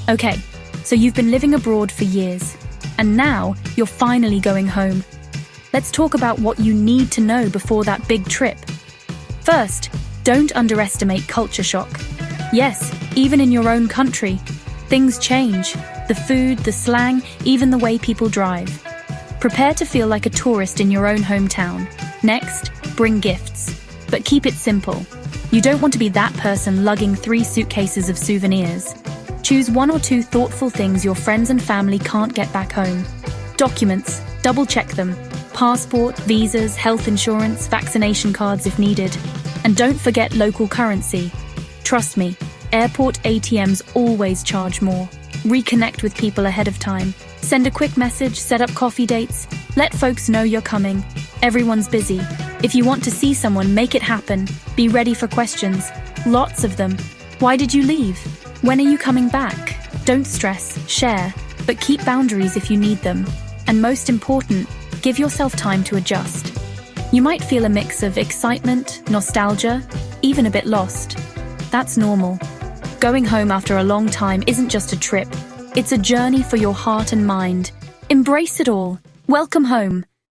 Okay, so you've been living abroad for years, and now you're finally going home. Let's talk about what you need to know before that big trip. First, don't underestimate culture shock. Yes, even in your own country, things change. The food, the slang, even the way people drive. Prepare to feel like a tourist in your own hometown. Next, bring gifts. But keep it simple. You don't want to be that person lugging 3 suitcases of souvenirs. Choose 1 or 2 thoughtful things your friends and family can't get back home. Documents, double-check them. Passport, visas, health insurance, vaccination cards if needed. And don't forget local currency. Trust me, airport ATMs always charge more. Reconnect with people ahead of time. Send a quick message, set up coffee dates. Let folks know you're coming. Everyone's busy. If you want to see someone, make it happen. Be ready for questions. Lots of them. Why did you leave? When are you coming back? Don't stress, share, but keep boundaries if you need them. And most important, give yourself time to adjust. You might feel a mix of excitement, nostalgia, even a bit lost. That's normal. Going home after a long time isn't just a trip. It's a journey for your heart and mind. Embrace it all. Welcome home.